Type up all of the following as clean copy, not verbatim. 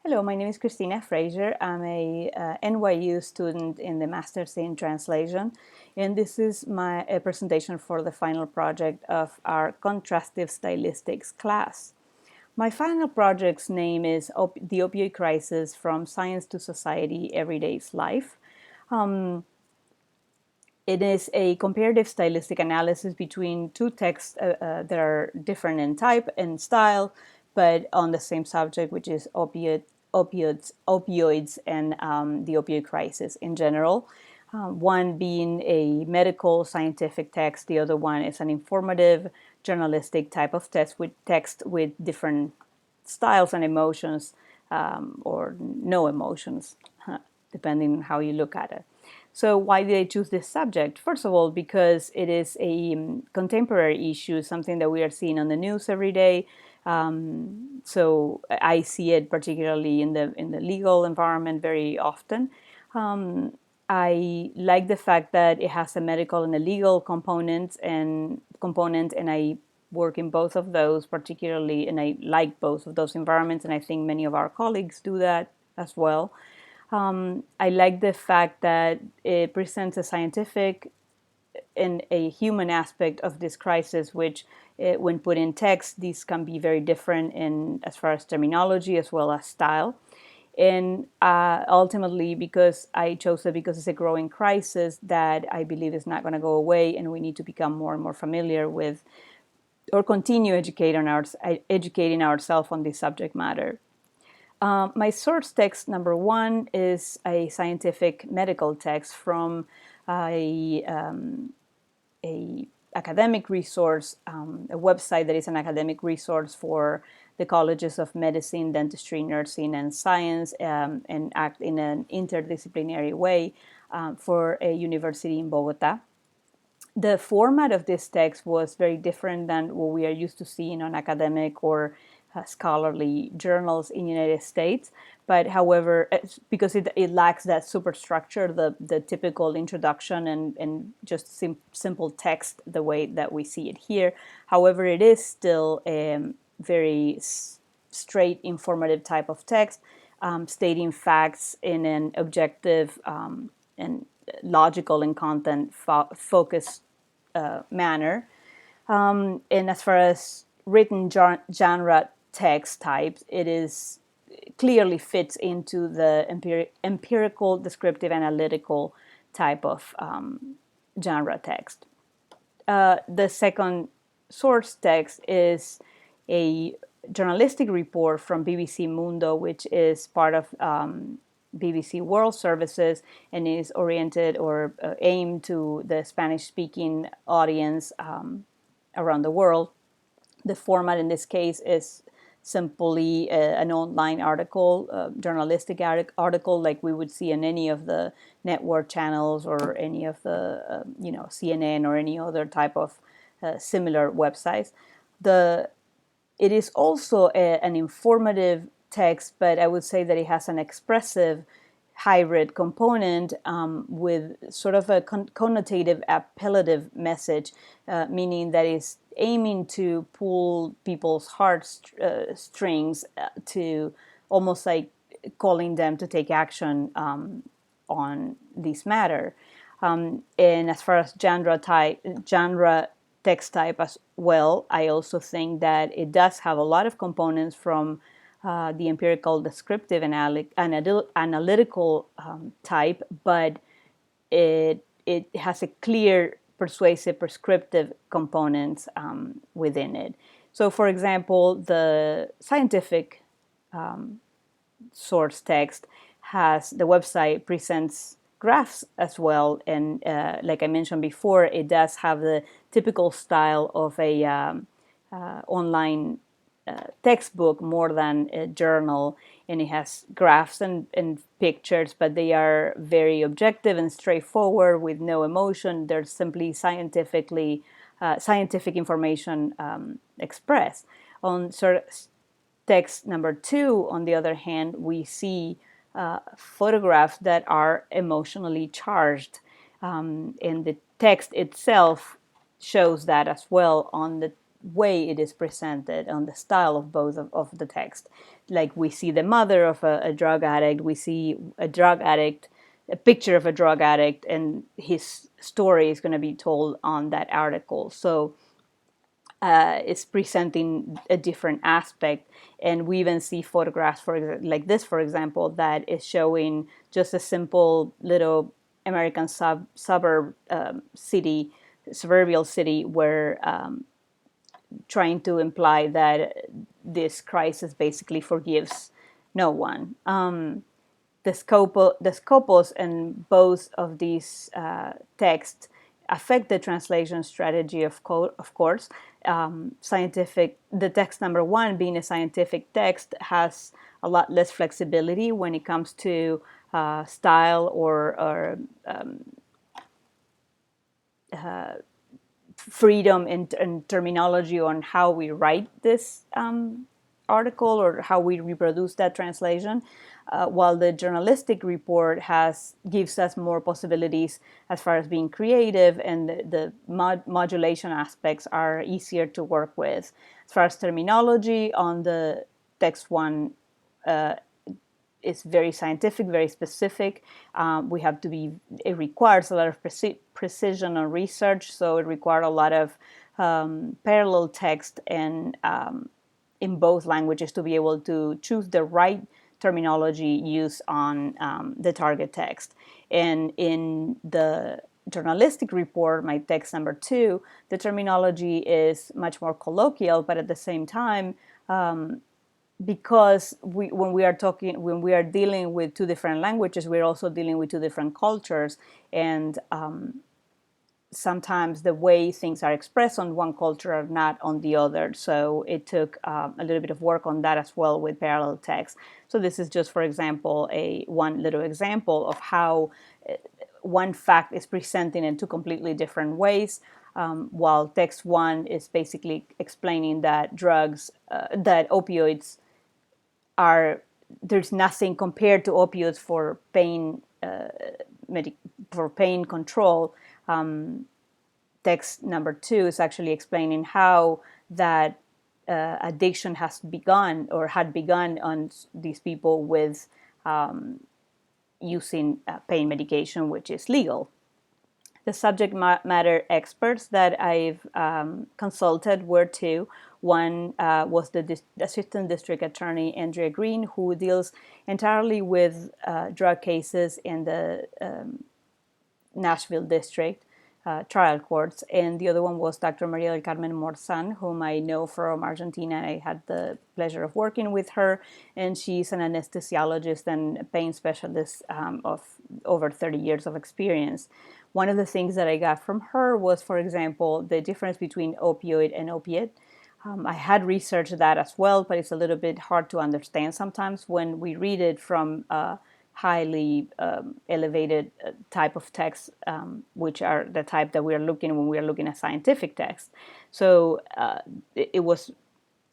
Hello, my name is Christina Fraser. I'm a NYU student in the Master's in Translation, and this is my presentation for the final project of our Contrastive Stylistics class. My final project's name is The Opioid Crisis from Science to Society, Everyday's Life. It is a comparative stylistic analysis between two texts that are different in type and style, but on the same subject, which is opioids and the opioid crisis in general. One being a medical scientific text, the other one is an informative journalistic type of text with different styles and emotions, or no emotions, depending on how you look at it. So why did I choose this subject? First of all, because it is a contemporary issue, something that we are seeing on the news every day. So I see it particularly in the legal environment very often. I like the fact that it has a medical and a legal component, and I work in both of those particularly, and I like both of those environments, and I think many of our colleagues do that as well. I like the fact that it presents a scientific and a human aspect of this crisis, which, when put in text, these can be very different in as far as terminology as well as style. And ultimately, because I chose it because it's a growing crisis that I believe is not going to go away, and we need to become more and more familiar with, or continue educating ourselves on this subject matter. My source text number one is a scientific medical text from a academic resource, a website that is an academic resource for the colleges of medicine, dentistry, nursing, and science, and act in an interdisciplinary way for a university in Bogota. The format of this text was very different than what we are used to seeing on academic or scholarly journals in the United States. But however, because it lacks that superstructure, the typical introduction and just simple text, the way that we see it here. However, it is still a very straight, informative type of text, stating facts in an objective and logical and content focused manner. And as far as written genre text types, it is clearly fits into the empirical, descriptive, analytical type of genre text. The second source text is a journalistic report from BBC Mundo, which is part of BBC World Services and is oriented or aimed to the Spanish-speaking audience around the world. The format in this case is simply an online article, journalistic article, like we would see in any of the network channels or any of the, CNN or any other type of similar websites. It is also an informative text, but I would say that it has an expressive hybrid component with sort of a connotative appellative message, meaning that is aiming to pull people's heartstrings to almost like calling them to take action on this matter. And as far as genre text type as well, I also think that it does have a lot of components from the empirical, descriptive, analytical type, but it has a clear persuasive, prescriptive components within it. So, for example, the scientific source text the website presents graphs as well, and like I mentioned before, it does have the typical style of a online textbook more than a journal, and it has graphs and pictures, but they are very objective and straightforward with no emotion. They're simply scientific information expressed. On text number two, on the other hand, we see photographs that are emotionally charged, and the text itself shows that as well. On the way it is presented, on the style of both of the text. Like we see the mother of a drug addict, we see a drug addict, a picture of a drug addict, and his story is going to be told on that article. So it's presenting a different aspect. And we even see photographs, like this, for example, that is showing just a simple little American suburb city, suburban city, where trying to imply that this crisis basically forgives no one. The scopus in both of these texts affect the translation strategy, of course. The text number one, being a scientific text, has a lot less flexibility when it comes to style or freedom in terminology on how we write this article or how we reproduce that translation, while the journalistic report gives us more possibilities as far as being creative, and the modulation aspects are easier to work with. As far as terminology, on the text one, it's very scientific, very specific. We have to be. It requires a lot of precision on research, so it requires a lot of parallel text and in both languages to be able to choose the right terminology used on the target text. And in the journalistic report, my text number two, the terminology is much more colloquial, but at the same time, because when we are dealing with two different languages, we're also dealing with two different cultures, and sometimes the way things are expressed on one culture are not on the other. So it took a little bit of work on that as well with parallel text. So this is just, for example, one little example of how one fact is presented in two completely different ways. While text one is basically explaining that that opioids there's nothing compared to opioids for pain control. Text number two is actually explaining how that addiction had begun on these people with using pain medication, which is legal. The subject matter experts that I've consulted were two. One was the Assistant District Attorney, Andrea Green, who deals entirely with drug cases in the Nashville District trial courts. And the other one was Dr. Maria del Carmen Morzan, whom I know from Argentina. I had the pleasure of working with her, and she's an anesthesiologist and a pain specialist of over 30 years of experience. One of the things that I got from her was, for example, the difference between opioid and opiate. I had researched that as well, but it's a little bit hard to understand sometimes when we read it from highly elevated type of text, which are the type that we are looking when we are looking at scientific text. So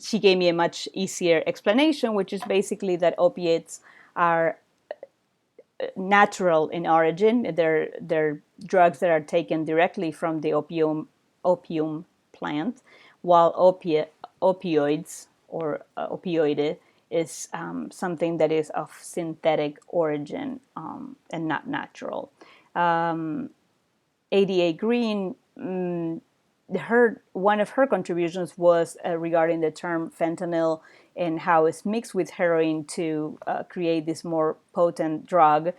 she gave me a much easier explanation, which is basically that opiates are natural in origin. They're drugs that are taken directly from the opium plant, while opioids or opioid is something that is of synthetic origin and not natural. ADA Green, one of her contributions was regarding the term fentanyl and how it's mixed with heroin to create this more potent drug.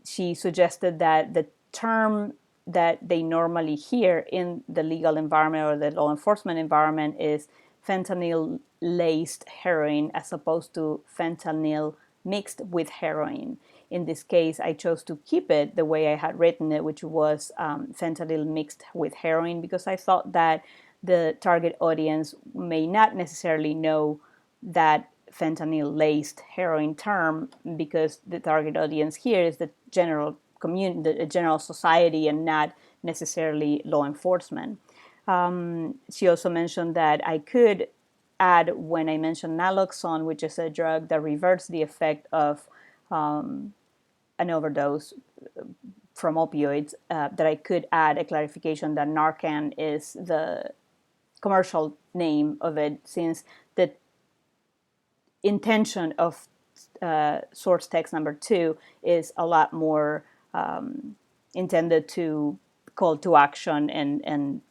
She suggested that the term that they normally hear in the legal environment or the law enforcement environment is fentanyl-laced heroin, as opposed to fentanyl mixed with heroin. In this case, I chose to keep it the way I had written it, which was fentanyl mixed with heroin, because I thought that the target audience may not necessarily know that fentanyl-laced heroin term, because the target audience here is the general community, the general society, and not necessarily law enforcement. She also mentioned that I could add, when I mentioned naloxone, which is a drug that reverts the effect of an overdose from opioids, that I could add a clarification that Narcan is the commercial name of it, since the intention of source text number 2 is a lot more intended to call to action and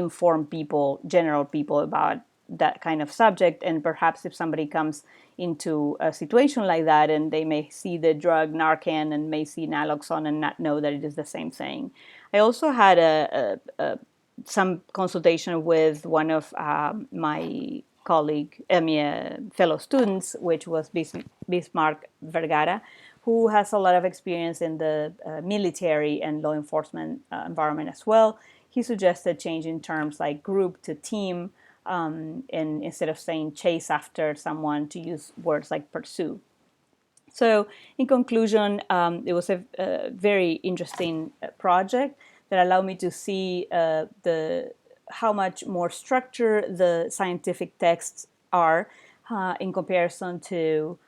inform people, general people, about that kind of subject. And perhaps if somebody comes into a situation like that and they may see the drug Narcan and may see naloxone and not know that it is the same thing. I also had some consultation with one of my fellow students, which was Bismarck Vergara, who has a lot of experience in the military and law enforcement environment as well. He suggested changing terms like group to team, and instead of saying chase after someone, to use words like pursue. So in conclusion, it was a very interesting project that allowed me to see how much more structured the scientific texts are in comparison to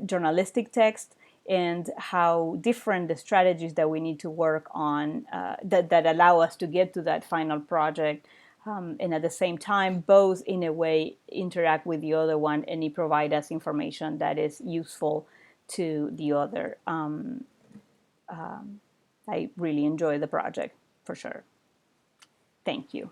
journalistic text, and how different the strategies that we need to work on that allow us to get to that final project, and at the same time both in a way interact with the other one and it provide us information that is useful to the other. I really enjoy the project for sure. Thank you.